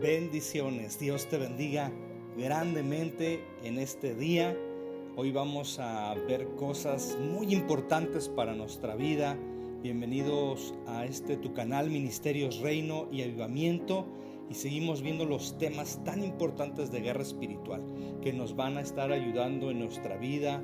Bendiciones, Dios te bendiga grandemente en este día. Hoy vamos a ver cosas muy importantes para nuestra vida. Bienvenidos a tu canal Ministerios Reino y Avivamiento, y seguimos viendo los temas tan importantes de guerra espiritual que nos van a estar ayudando en nuestra vida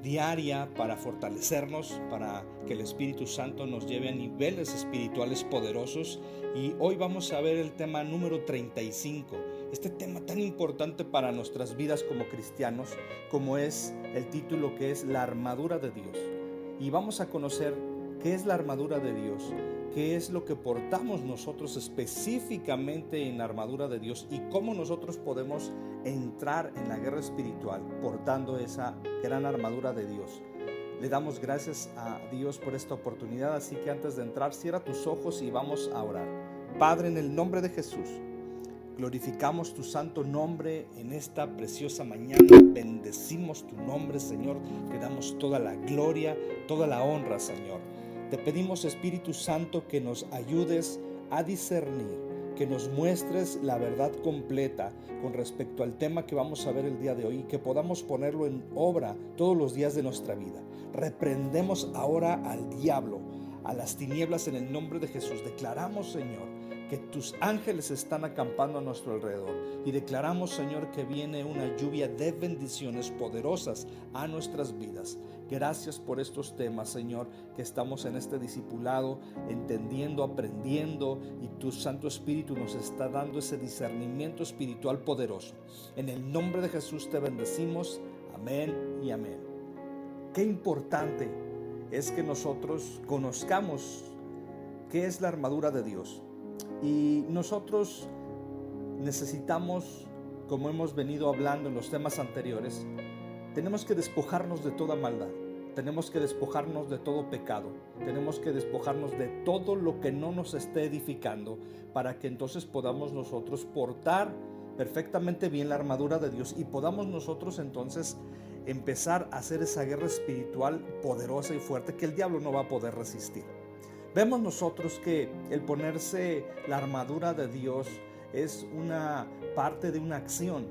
diaria para fortalecernos, para que el Espíritu Santo nos lleve a niveles espirituales poderosos. Y hoy vamos a ver el tema número 35, este tema tan importante para nuestras vidas como cristianos, como es el título, que es la armadura de Dios. Y vamos a conocer qué es la armadura de Dios, qué es lo que portamos nosotros específicamente en la armadura de Dios y cómo nosotros podemos entrar en la guerra espiritual portando esa gran armadura de Dios. Le damos gracias a Dios por esta oportunidad, así que antes de entrar, cierra tus ojos y vamos a orar. Padre, en el nombre de Jesús, glorificamos tu santo nombre en esta preciosa mañana. Bendecimos tu nombre, Señor. Te damos toda la gloria, toda la honra, Señor. Te pedimos, Espíritu Santo, que nos ayudes a discernir, que nos muestres la verdad completa con respecto al tema que vamos a ver el día de hoy, y que podamos ponerlo en obra todos los días de nuestra vida. Reprendemos ahora al diablo, a las tinieblas, en el nombre de Jesús. Declaramos, Señor, que tus ángeles están acampando a nuestro alrededor, y declaramos, Señor, que viene una lluvia de bendiciones poderosas a nuestras vidas. Gracias por estos temas, Señor, que estamos en este discipulado entendiendo, aprendiendo, y tu Santo Espíritu nos está dando ese discernimiento espiritual poderoso. En el nombre de Jesús te bendecimos. Amén y amén. Qué importante es que nosotros conozcamos qué es la armadura de Dios. Y nosotros necesitamos, como hemos venido hablando en los temas anteriores, tenemos que despojarnos de toda maldad, tenemos que despojarnos de todo pecado, tenemos que despojarnos de todo lo que no nos esté edificando, para que entonces podamos nosotros portar perfectamente bien la armadura de Dios y podamos nosotros entonces empezar a hacer esa guerra espiritual poderosa y fuerte que el diablo no va a poder resistir. Vemos nosotros que el ponerse la armadura de Dios es una parte de una acción.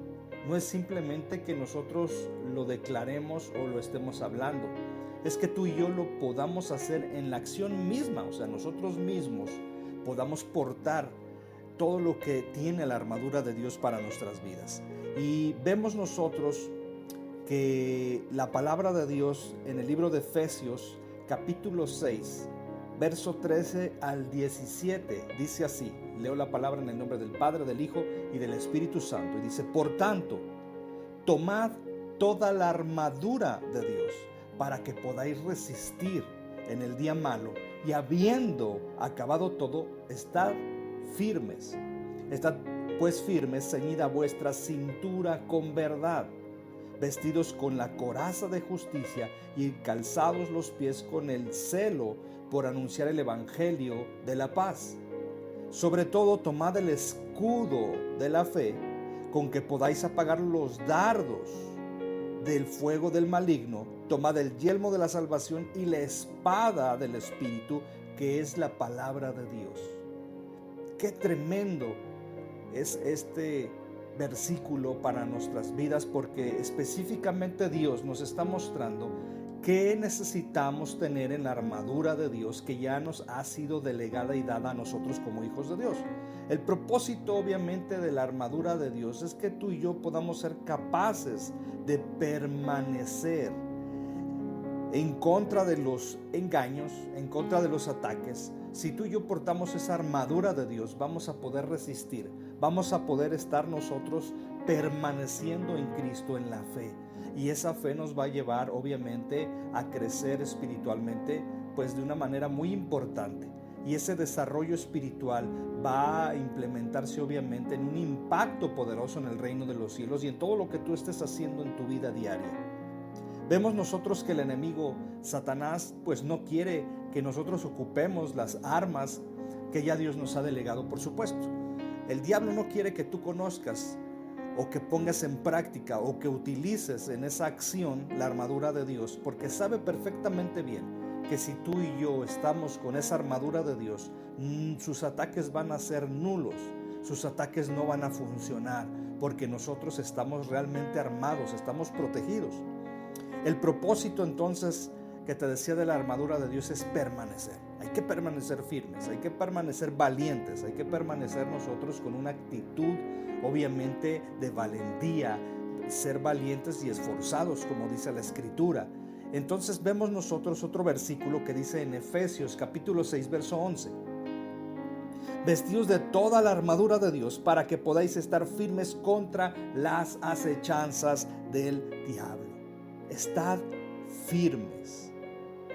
No es simplemente que nosotros lo declaremos o lo estemos hablando. Es que tú y yo lo podamos hacer en la acción misma. O sea, nosotros mismos podamos portar todo lo que tiene la armadura de Dios para nuestras vidas. Y vemos nosotros que la palabra de Dios en el libro de Efesios, capítulo 6, verso 13 al 17, dice así. Leo la palabra en el nombre del Padre, del Hijo y del Espíritu Santo. Y dice: por tanto, tomad toda la armadura de Dios, para que podáis resistir en el día malo, y habiendo acabado todo, estad firmes. Estad pues firmes, ceñida vuestra cintura con verdad, vestidos con la coraza de justicia, y calzados los pies con el celo por anunciar el evangelio de la paz. Sobre todo, tomad el escudo de la fe, con que podáis apagar los dardos del fuego del maligno. Tomad el yelmo de la salvación y la espada del Espíritu, que es la palabra de Dios. Qué tremendo es este versículo para nuestras vidas, porque específicamente Dios nos está mostrando qué necesitamos tener en la armadura de Dios, que ya nos ha sido delegada y dada a nosotros como hijos de Dios. El propósito, obviamente, de la armadura de Dios es que tú y yo podamos ser capaces de permanecer en contra de los engaños, en contra de los ataques. Si tú y yo portamos esa armadura de Dios, vamos a poder resistir, vamos a poder estar nosotros permaneciendo en Cristo, en la fe. Y esa fe nos va a llevar, obviamente, a crecer espiritualmente, pues de una manera muy importante. Y ese desarrollo espiritual va a implementarse, obviamente, en un impacto poderoso en el reino de los cielos y en todo lo que tú estés haciendo en tu vida diaria. Vemos nosotros que el enemigo, Satanás, pues no quiere que nosotros ocupemos las armas que ya Dios nos ha delegado, por supuesto. El diablo no quiere que tú conozcas o que pongas en práctica o que utilices en esa acción la armadura de Dios, porque sabe perfectamente bien que si tú y yo estamos con esa armadura de Dios, sus ataques van a ser nulos, sus ataques no van a funcionar, porque nosotros estamos realmente armados, estamos protegidos. El propósito entonces que te decía de la armadura de Dios es permanecer. Hay que permanecer firmes, hay que permanecer valientes, hay que permanecer nosotros con una actitud obviamente de valentía, ser valientes y esforzados, como dice la Escritura. Entonces vemos nosotros otro versículo que dice en Efesios capítulo 6 verso 11: vestidos de toda la armadura de Dios para que podáis estar firmes contra las acechanzas del diablo. Estad firmes.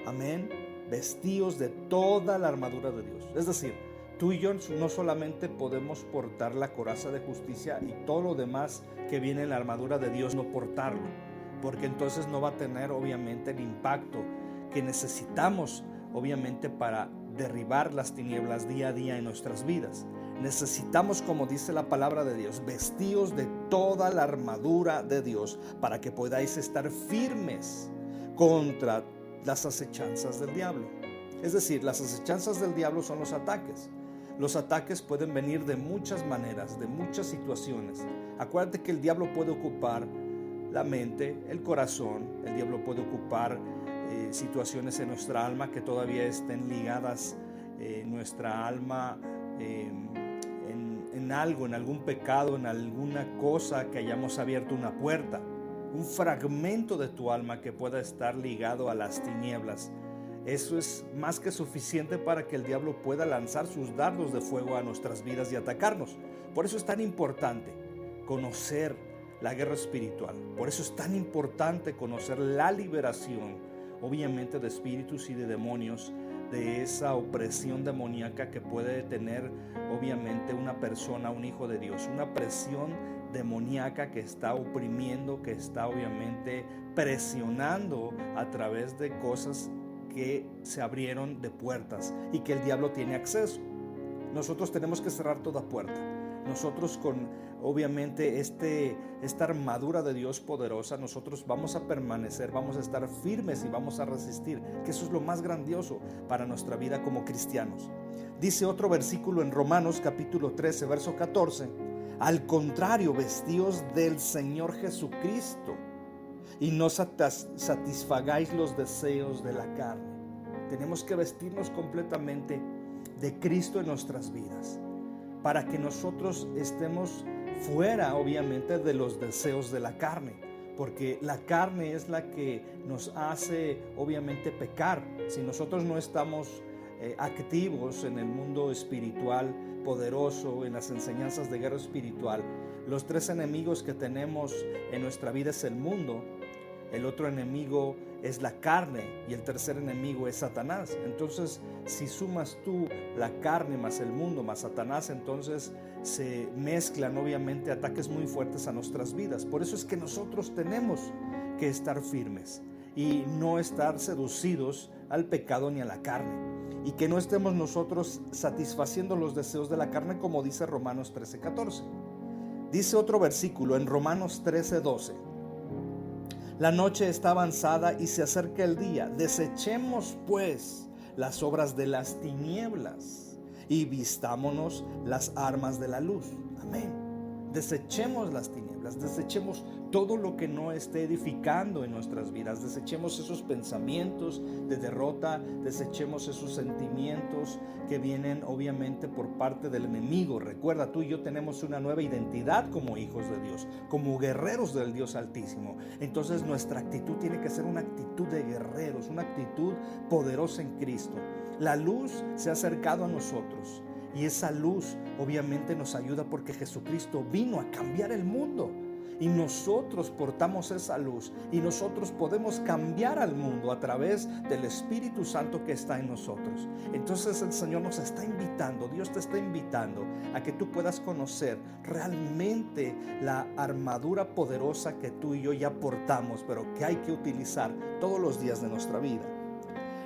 Amén. Vestidos de toda la armadura de Dios. Es decir, tú y yo no solamente podemos portar la coraza de justicia y todo lo demás que viene en la armadura de Dios, no portarlo, porque entonces no va a tener obviamente el impacto que necesitamos obviamente para derribar las tinieblas día a día en nuestras vidas. Necesitamos, como dice la palabra de Dios, vestidos de toda la armadura de Dios para que podáis estar firmes contra las acechanzas del diablo. Es decir, las acechanzas del diablo son los ataques. Los ataques pueden venir de muchas maneras, de muchas situaciones. Acuérdate que el diablo puede ocupar la mente, el corazón. El diablo puede ocupar situaciones en nuestra alma que todavía estén ligadas nuestra alma en algo, en algún pecado, en alguna cosa que hayamos abierto una puerta, un fragmento de tu alma que pueda estar ligado a las tinieblas. Eso es más que suficiente para que el diablo pueda lanzar sus dardos de fuego a nuestras vidas y atacarnos. Por eso es tan importante conocer la guerra espiritual. Por eso es tan importante conocer la liberación, obviamente, de espíritus y de demonios, de esa opresión demoníaca que puede tener obviamente una persona, un hijo de Dios, una presión demoníaca que está oprimiendo, que está obviamente presionando a través de cosas que se abrieron de puertas y que el diablo tiene acceso. Nosotros tenemos que cerrar toda puerta. Nosotros con obviamente esta armadura de Dios poderosa, nosotros vamos a permanecer, vamos a estar firmes y vamos a resistir, que eso es lo más grandioso para nuestra vida como cristianos. Dice otro versículo en Romanos capítulo 13 verso 14: al contrario, vestíos del Señor Jesucristo y no satisfagáis los deseos de la carne. Tenemos que vestirnos completamente de Cristo en nuestras vidas, para que nosotros estemos fuera, obviamente, de los deseos de la carne, porque la carne es la que nos hace, obviamente, pecar. Si nosotros no estamos activos en el mundo espiritual poderoso, en las enseñanzas de guerra espiritual, los tres enemigos que tenemos en nuestra vida es el mundo, el otro enemigo es la carne y el tercer enemigo es Satanás. Entonces, si sumas tú la carne más el mundo más Satanás, entonces se mezclan obviamente ataques muy fuertes a nuestras vidas. Por eso es que nosotros tenemos que estar firmes y no estar seducidos al pecado ni a la carne, y que no estemos nosotros satisfaciendo los deseos de la carne, como dice Romanos 13:14. Dice otro versículo en Romanos 13:12: la noche está avanzada y se acerca el día. Desechemos pues las obras de las tinieblas y vistámonos las armas de la luz. Amén. Desechemos las tinieblas, desechemos todo lo que no esté edificando en nuestras vidas, desechemos esos pensamientos de derrota, desechemos esos sentimientos que vienen obviamente por parte del enemigo. Recuerda, tú y yo tenemos una nueva identidad como hijos de Dios, como guerreros del Dios Altísimo. Entonces nuestra actitud tiene que ser una actitud de guerreros, una actitud poderosa en Cristo. La luz se ha acercado a nosotros. Y esa luz obviamente nos ayuda porque Jesucristo vino a cambiar el mundo. Y nosotros portamos esa luz y nosotros podemos cambiar al mundo a través del Espíritu Santo que está en nosotros. Entonces el Señor nos está invitando, Dios te está invitando a que tú puedas conocer realmente la armadura poderosa que tú y yo ya portamos, pero que hay que utilizar todos los días de nuestra vida.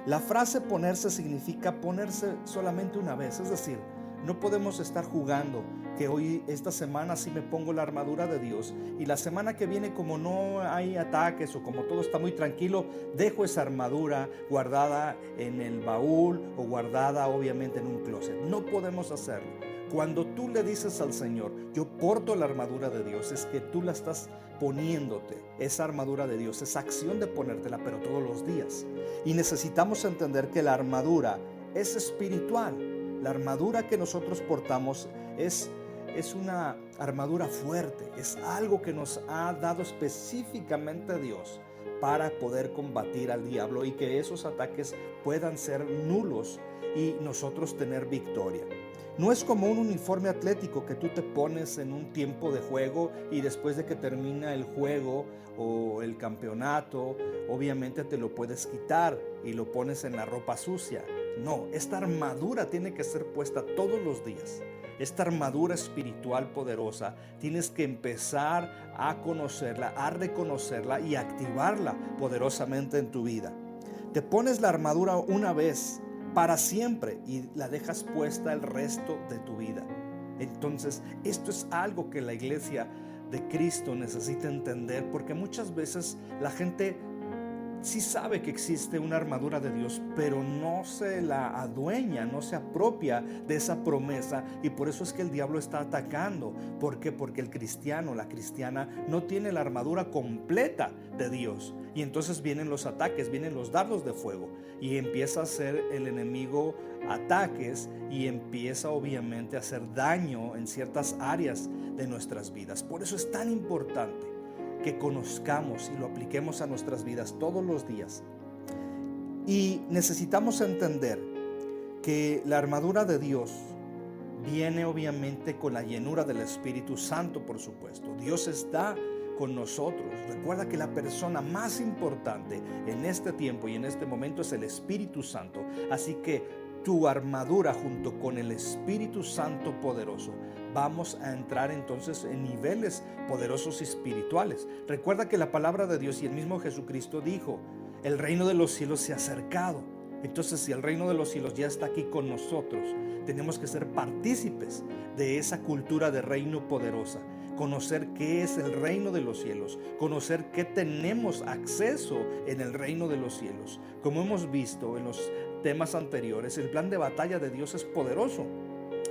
La frase ponerse significa ponerse solamente una vez, es decir, no podemos estar jugando que hoy, esta semana sí me pongo la armadura de Dios y la semana que viene, como no hay ataques o como todo está muy tranquilo, dejo esa armadura guardada en el baúl o guardada obviamente en un closet. No podemos hacerlo. Cuando tú le dices al Señor, yo porto la armadura de Dios, es que tú la estás poniéndote, esa armadura de Dios, esa acción de ponértela, pero todos los días. Y necesitamos entender que la armadura es espiritual. La armadura que nosotros portamos es una armadura fuerte, es algo que nos ha dado específicamente Dios para poder combatir al diablo y que esos ataques puedan ser nulos y nosotros tener victoria. No es como un uniforme atlético que tú te pones en un tiempo de juego y después de que termina el juego o el campeonato, obviamente te lo puedes quitar y lo pones en la ropa sucia. No, esta armadura tiene que ser puesta todos los días. Esta armadura espiritual poderosa, tienes que empezar a conocerla, a reconocerla y activarla poderosamente en tu vida. Te pones la armadura una vez para siempre y la dejas puesta el resto de tu vida. Entonces, esto es algo que la iglesia de Cristo necesita entender, porque muchas veces la gente sí sabe que existe una armadura de Dios, pero no se la adueña, no se apropia de esa promesa, y por eso es que el diablo está atacando. ¿Por qué? Porque el cristiano, la cristiana, no tiene la armadura completa de Dios, y entonces vienen los ataques, vienen los dardos de fuego, y empieza a hacer el enemigo ataques, y empieza obviamente a hacer daño en ciertas áreas de nuestras vidas. Por eso es tan importante que conozcamos y lo apliquemos a nuestras vidas todos los días. Y necesitamos entender que la armadura de Dios viene obviamente con la llenura del Espíritu Santo, por supuesto. Dios está con nosotros. Recuerda que la persona más importante en este tiempo y en este momento es el Espíritu Santo. Así que tu armadura junto con el Espíritu Santo poderoso, vamos a entrar entonces en niveles poderosos y espirituales. Recuerda que la palabra de Dios y el mismo Jesucristo dijo, el reino de los cielos se ha acercado. Entonces, si el reino de los cielos ya está aquí con nosotros, tenemos que ser partícipes de esa cultura de reino poderosa. Conocer qué es el reino de los cielos, conocer qué tenemos acceso en el reino de los cielos. Como hemos visto en los temas anteriores, el plan de batalla de Dios es poderoso.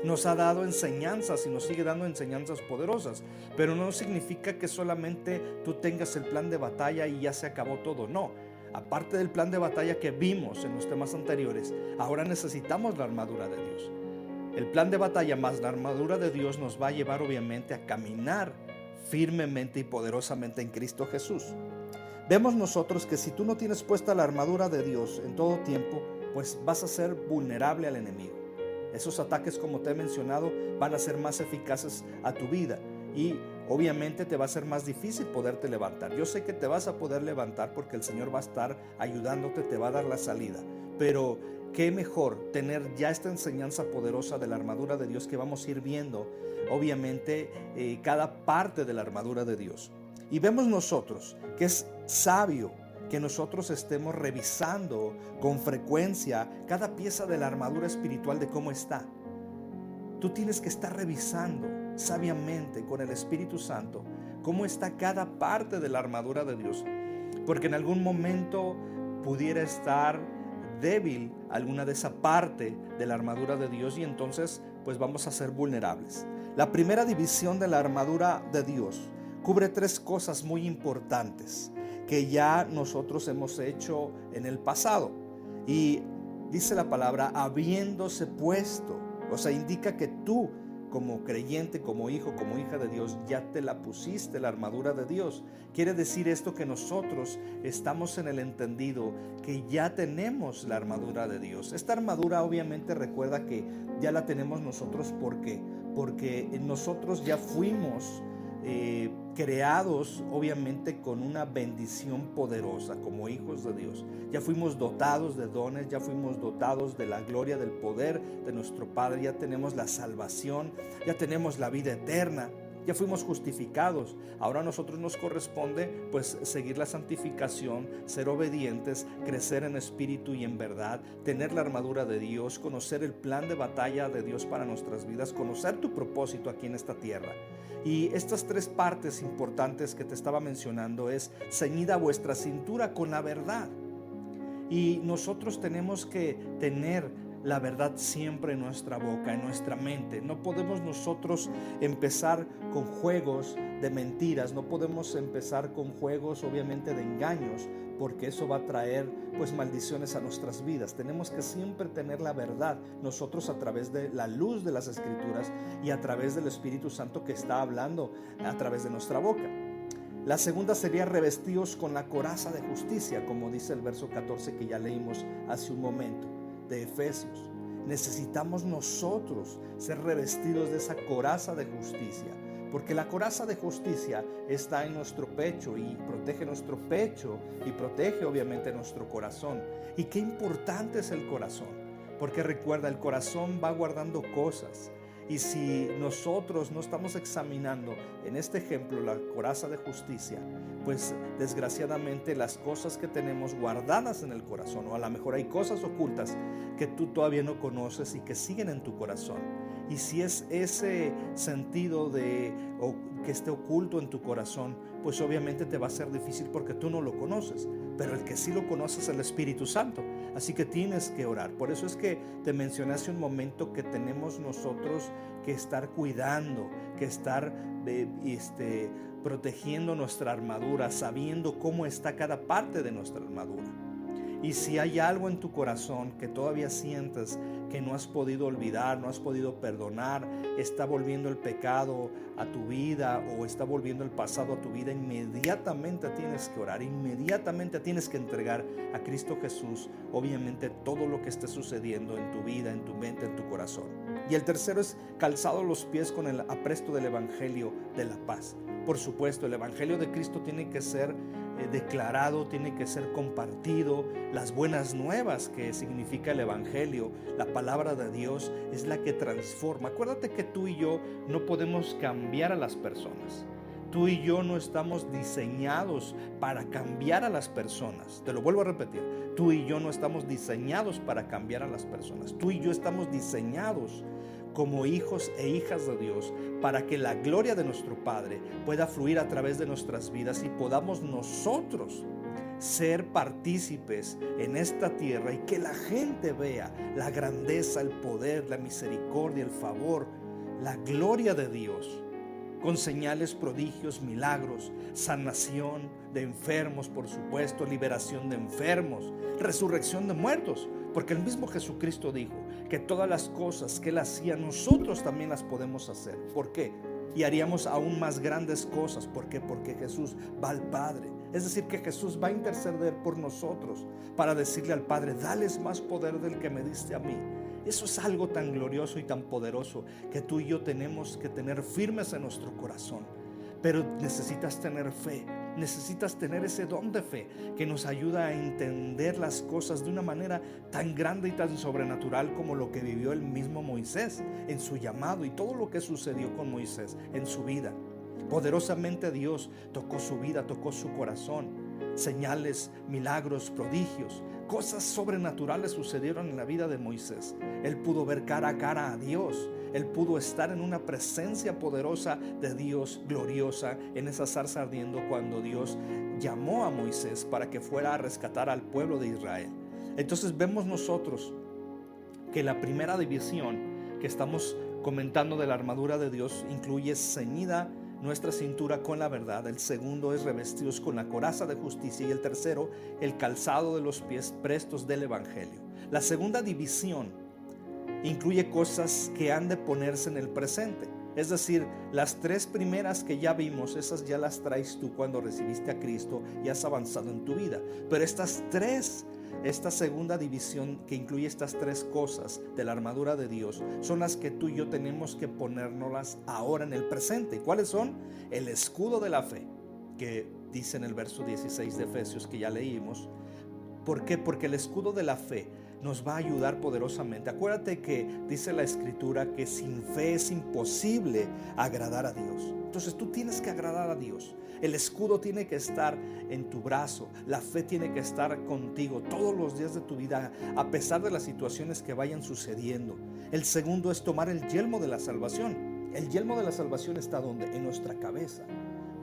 Nos ha dado enseñanzas y nos sigue dando enseñanzas poderosas, pero no significa que solamente tú tengas el plan de batalla y ya se acabó todo. No, aparte del plan de batalla que vimos en los temas anteriores, ahora necesitamos la armadura de Dios. El plan de batalla más la armadura de Dios nos va a llevar obviamente a caminar firmemente y poderosamente en Cristo Jesús. Vemos nosotros que si tú no tienes puesta la armadura de Dios en todo tiempo, pues vas a ser vulnerable al enemigo. Esos ataques, como te he mencionado, van a ser más eficaces a tu vida y obviamente te va a ser más difícil poderte levantar. Yo sé que te vas a poder levantar porque el Señor va a estar ayudándote, te va a dar la salida, pero qué mejor tener ya esta enseñanza poderosa de la armadura de Dios que vamos a ir viendo, obviamente, cada parte de la armadura de Dios. Y vemos nosotros que es sabio que nosotros estemos revisando con frecuencia cada pieza de la armadura espiritual de cómo está. Tú tienes que estar revisando sabiamente con el Espíritu Santo cómo está cada parte de la armadura de Dios, porque en algún momento pudiera estar débil alguna de esa parte de la armadura de Dios y entonces pues vamos a ser vulnerables. La primera división de la armadura de Dios cubre tres cosas muy importantes que ya nosotros hemos hecho en el pasado, y dice la palabra habiéndose puesto, o sea, indica que tú como creyente, como hijo, como hija de Dios, ya te la pusiste la armadura de Dios. Quiere decir esto que nosotros estamos en el entendido que ya tenemos la armadura de Dios. Esta armadura obviamente recuerda que ya la tenemos nosotros. ¿Por qué? Porque nosotros ya fuimos creados obviamente con una bendición poderosa como hijos de Dios. Ya fuimos dotados de dones, ya fuimos dotados de la gloria, del poder de nuestro Padre, ya tenemos la salvación, ya tenemos la vida eterna, ya fuimos justificados. Ahora a nosotros nos corresponde pues seguir la santificación, ser obedientes, crecer en espíritu y en verdad, tener la armadura de Dios, conocer el plan de batalla de Dios para nuestras vidas, conocer tu propósito aquí en esta tierra. Y estas tres partes importantes que te estaba mencionando es ceñida vuestra cintura con la verdad. Y nosotros tenemos que tener la verdad siempre en nuestra boca, en nuestra mente. No podemos nosotros empezar con juegos de mentiras, no podemos empezar con juegos obviamente de engaños, porque eso va a traer pues maldiciones a nuestras vidas. Tenemos que siempre tener la verdad nosotros a través de la luz de las Escrituras y a través del Espíritu Santo que está hablando a través de nuestra boca. La segunda sería revestidos con la coraza de justicia, como dice el verso 14 que ya leímos hace un momento de Efesios. Necesitamos nosotros ser revestidos de esa coraza de justicia, porque la coraza de justicia está en nuestro pecho y protege nuestro pecho y protege obviamente nuestro corazón. Y qué importante es el corazón, porque recuerda, el corazón va guardando cosas. Y si nosotros no estamos examinando, en este ejemplo, la coraza de justicia, pues desgraciadamente las cosas que tenemos guardadas en el corazón, o a lo mejor hay cosas ocultas que tú todavía no conoces y que siguen en tu corazón. Y si es ese sentido o que esté oculto en tu corazón, pues obviamente te va a ser difícil porque tú no lo conoces. Pero el que sí lo conoce es el Espíritu Santo. Así que tienes que orar. Por eso es que te mencioné hace un momento que tenemos nosotros que estar cuidando, que estar protegiendo nuestra armadura, sabiendo cómo está cada parte de nuestra armadura. Y si hay algo en tu corazón que todavía sientes que no has podido olvidar, no has podido perdonar, está volviendo el pecado a tu vida o está volviendo el pasado a tu vida, inmediatamente tienes que orar, inmediatamente tienes que entregar a Cristo Jesús, obviamente todo lo que esté sucediendo en tu vida, en tu mente, en tu corazón. Y el tercero es calzado los pies con el apresto del Evangelio de la paz. Por supuesto, el Evangelio de Cristo tiene que ser declarado, tiene que ser compartido. Las buenas nuevas que significa el Evangelio, la palabra de Dios, es la que transforma. Acuérdate que tú y yo no podemos cambiar a las personas. Tú y yo no estamos diseñados para cambiar a las personas. Te lo vuelvo a repetir. Tú y yo no estamos diseñados para cambiar a las personas. Tú y yo estamos diseñados como hijos e hijas de Dios para que la gloria de nuestro Padre pueda fluir a través de nuestras vidas y podamos nosotros ser partícipes en esta tierra y que la gente vea la grandeza, el poder, la misericordia, el favor, la gloria de Dios, con señales, prodigios, milagros, sanación de enfermos, por supuesto, liberación de enfermos, resurrección de muertos, porque el mismo Jesucristo dijo que todas las cosas que Él hacía, nosotros también las podemos hacer. ¿Por qué? Y haríamos aún más grandes cosas. ¿Por qué? Porque Jesús va al Padre. Es decir, que Jesús va a interceder por nosotros para decirle al Padre: dales más poder del que me diste a mí. Eso es algo tan glorioso y tan poderoso que tú y yo tenemos que tener firmes en nuestro corazón. Pero necesitas tener fe, necesitas tener ese don de fe que nos ayuda a entender las cosas de una manera tan grande y tan sobrenatural como lo que vivió el mismo Moisés en su llamado y todo lo que sucedió con Moisés en su vida. Poderosamente Dios tocó su vida, tocó su corazón. Señales, milagros, prodigios, cosas sobrenaturales sucedieron en la vida de Moisés. Él pudo ver cara a cara a Dios. Él pudo estar en una presencia poderosa de Dios, gloriosa, en esa zarza ardiendo cuando Dios llamó a Moisés para que fuera a rescatar al pueblo de Israel. Entonces vemos nosotros que la primera división que estamos comentando de la armadura de Dios incluye ceñida nuestra cintura con la verdad. El segundo es revestidos con la coraza de justicia. Y el tercero, el calzado de los pies prestos del Evangelio. La segunda división incluye cosas que han de ponerse en el presente. Es decir, las tres primeras que ya vimos, esas ya las traes tú cuando recibiste a Cristo y has avanzado en tu vida. Pero esta segunda división que incluye estas tres cosas de la armadura de Dios son las que tú y yo tenemos que ponérnoslas ahora en el presente. ¿Cuáles son? El escudo de la fe, que dice en el verso 16 de Efesios que ya leímos. ¿Por qué? Porque el escudo de la fe nos va a ayudar poderosamente. Acuérdate que dice la Escritura que sin fe es imposible agradar a Dios. Entonces tú tienes que agradar a Dios. El escudo tiene que estar en tu brazo. La fe tiene que estar contigo todos los días de tu vida, a pesar de las situaciones que vayan sucediendo. El segundo es tomar el yelmo de la salvación. El yelmo de la salvación está ¿dónde? En nuestra cabeza.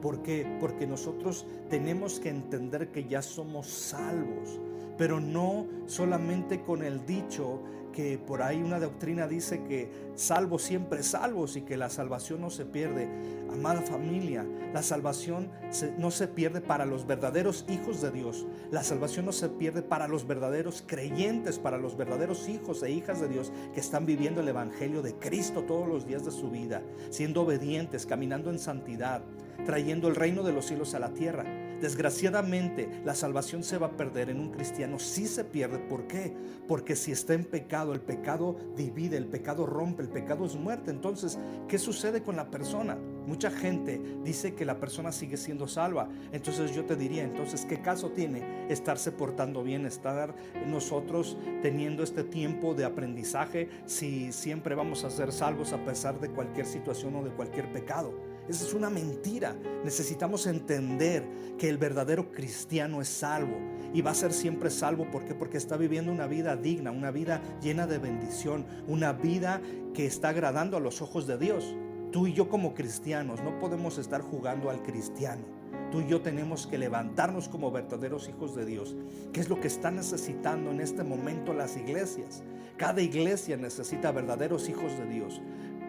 ¿Por qué? Porque nosotros tenemos que entender que ya somos salvos. pero no solamente con el dicho que por ahí una doctrina dice que salvos siempre salvos y que la salvación no se pierde. Amada familia, la salvación no se pierde para los verdaderos hijos de Dios. La salvación no se pierde para los verdaderos creyentes, para los verdaderos hijos e hijas de Dios que están viviendo el evangelio de Cristo todos los días de su vida, siendo obedientes, caminando en santidad, trayendo el reino de los cielos a la tierra. Desgraciadamente, la salvación se va a perder en un cristiano. Sí se pierde. ¿Por qué? Porque si está en pecado, el pecado divide, el pecado rompe, el pecado es muerte. Entonces, ¿qué sucede con la persona? Mucha gente dice que la persona sigue siendo salva. Entonces yo te diría, entonces, ¿qué caso tiene estarse portando bien, estar nosotros teniendo este tiempo de aprendizaje si siempre vamos a ser salvos a pesar de cualquier situación o de cualquier pecado? Esa es una mentira. Necesitamos entender que el verdadero cristiano es salvo y va a ser siempre salvo. ¿Por qué? Porque está viviendo una vida digna, una vida llena de bendición, una vida que está agradando a los ojos de Dios. Tú y yo como cristianos no podemos estar jugando al cristiano. Tú y yo tenemos que levantarnos como verdaderos hijos de Dios. ¿Qué es lo que están necesitando en este momento las iglesias? Cada iglesia necesita verdaderos hijos de Dios.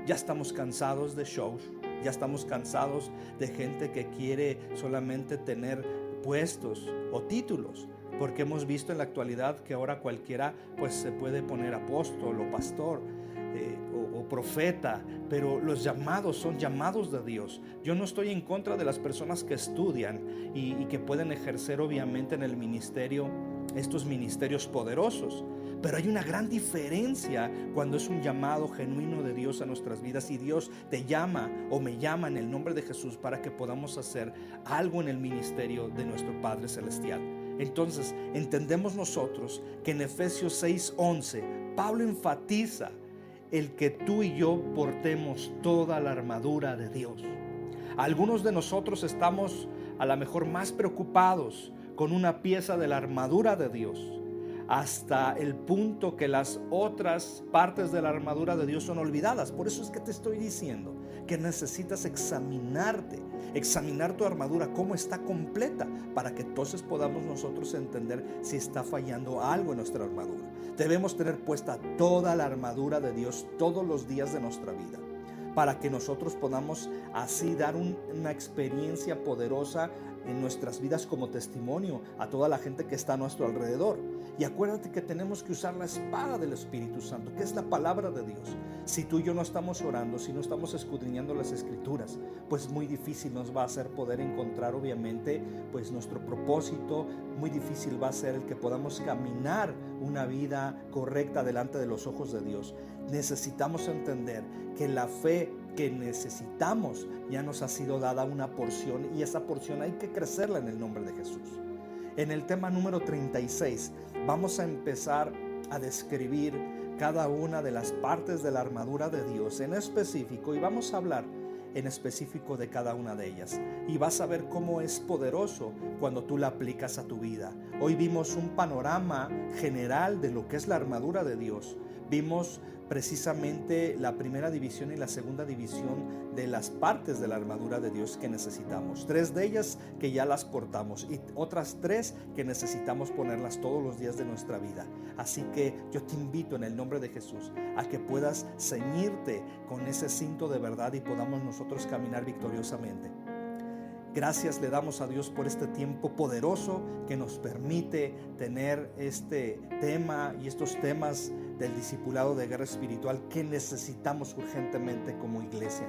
Ya estamos cansados de shows. Ya estamos cansados de gente que quiere solamente tener puestos o títulos, porque hemos visto en la actualidad que ahora cualquiera pues se puede poner apóstol o pastor o profeta, pero los llamados son llamados de Dios. Yo no estoy en contra de las personas que estudian y que pueden ejercer obviamente en el ministerio estos ministerios poderosos. Pero hay una gran diferencia cuando es un llamado genuino de Dios a nuestras vidas y Dios te llama o me llama en el nombre de Jesús para que podamos hacer algo en el ministerio de nuestro Padre Celestial. Entonces entendemos nosotros que en Efesios 6:11 Pablo enfatiza el que tú y yo portemos toda la armadura de Dios. Algunos de nosotros estamos a lo mejor más preocupados con una pieza de la armadura de Dios, hasta el punto que las otras partes de la armadura de Dios son olvidadas. Por eso es que te estoy diciendo que necesitas examinarte, examinar tu armadura, cómo está completa, para que entonces podamos nosotros entender si está fallando algo en nuestra armadura. Debemos tener puesta toda la armadura de Dios todos los días de nuestra vida, para que nosotros podamos así dar una experiencia poderosa en nuestras vidas como testimonio a toda la gente que está a nuestro alrededor. Y acuérdate que tenemos que usar la espada del Espíritu Santo, que es la palabra de Dios. Si tú y yo no estamos orando, si no estamos escudriñando las Escrituras, pues muy difícil nos va a hacer poder encontrar obviamente pues nuestro propósito. Muy difícil va a ser el que podamos caminar una vida correcta delante de los ojos de Dios. Necesitamos entender que la fe que necesitamos ya nos ha sido dada una porción, y esa porción hay que crecerla en el nombre de Jesús. En el tema número 36 vamos a empezar a describir cada una de las partes de la armadura de Dios en específico, y vamos a hablar en específico de cada una de ellas, y vas a ver cómo es poderoso cuando tú la aplicas a tu vida. Hoy vimos un panorama general de lo que es la armadura de Dios. Vimos precisamente la primera división y la segunda división de las partes de la armadura de Dios que necesitamos. 3 de ellas que ya las portamos y otras 3 que necesitamos ponerlas todos los días de nuestra vida. Así que yo te invito en el nombre de Jesús a que puedas ceñirte con ese cinto de verdad y podamos nosotros caminar victoriosamente. Gracias le damos a Dios por este tiempo poderoso que nos permite tener este tema y estos temas del discipulado de guerra espiritual que necesitamos urgentemente como iglesia.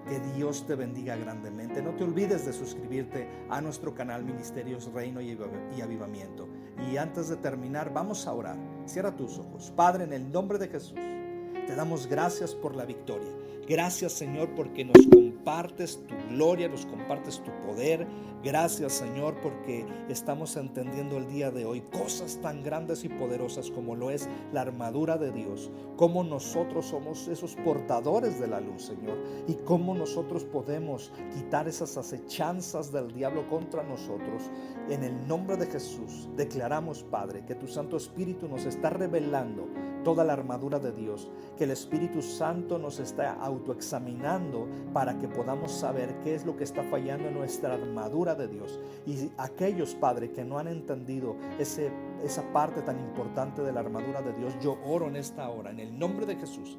Que Dios te bendiga grandemente. No te olvides de suscribirte a nuestro canal Ministerios Reino y Avivamiento. Y antes de terminar, vamos a orar. Cierra tus ojos. Padre, en el nombre de Jesús, te damos gracias por la victoria. Gracias, Señor, porque nos compartes tu gloria, nos compartes tu poder. Gracias, Señor, porque estamos entendiendo el día de hoy cosas tan grandes y poderosas como lo es la armadura de Dios, cómo nosotros somos esos portadores de la luz, Señor, y cómo nosotros podemos quitar esas acechanzas del diablo contra nosotros. En el nombre de Jesús declaramos, Padre, que tu Santo Espíritu nos está revelando toda la armadura de Dios, que el Espíritu Santo nos está autoexaminando para que podamos saber qué es lo que está fallando en nuestra armadura de Dios. Y aquellos, Padre, que no han entendido esa parte tan importante de la armadura de Dios, yo oro en esta hora, en el nombre de Jesús,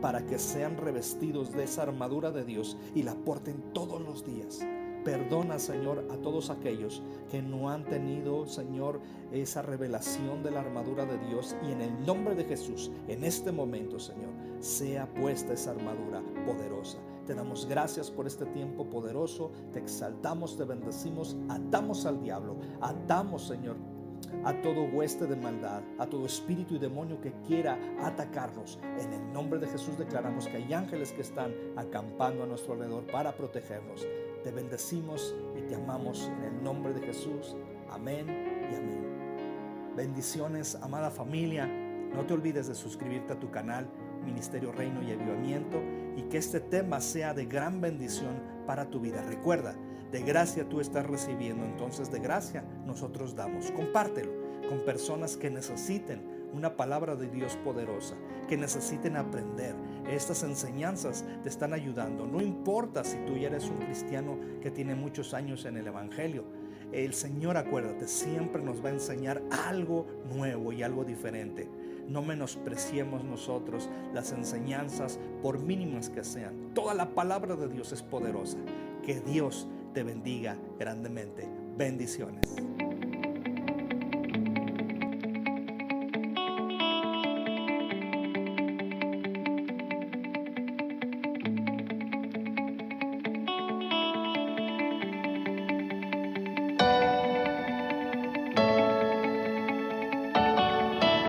para que sean revestidos de esa armadura de Dios y la porten todos los días. Perdona, Señor, a todos aquellos que no han tenido, Señor, esa revelación de la armadura de Dios, y en el nombre de Jesús, en este momento, Señor, sea puesta esa armadura poderosa. Te damos gracias por este tiempo poderoso, te exaltamos, te bendecimos, atamos al diablo, atamos, Señor, a todo hueste de maldad, a todo espíritu y demonio que quiera atacarnos. En el nombre de Jesús declaramos que hay ángeles que están acampando a nuestro alrededor para protegernos. Te bendecimos y te amamos en el nombre de Jesús. Amén y amén. Bendiciones, amada familia. No te olvides de suscribirte a tu canal Ministerio Reino y Avivamiento, y que este tema sea de gran bendición para tu vida. Recuerda, de gracia tú estás recibiendo, entonces de gracia nosotros damos. Compártelo con personas que necesiten una palabra de Dios poderosa, que necesiten aprender. Estas enseñanzas te están ayudando. No importa si tú ya eres un cristiano que tiene muchos años en el Evangelio. El Señor, acuérdate, siempre nos va a enseñar algo nuevo y algo diferente. No menospreciemos nosotros las enseñanzas, por mínimas que sean. Toda la palabra de Dios es poderosa. Que Dios te bendiga grandemente. Bendiciones.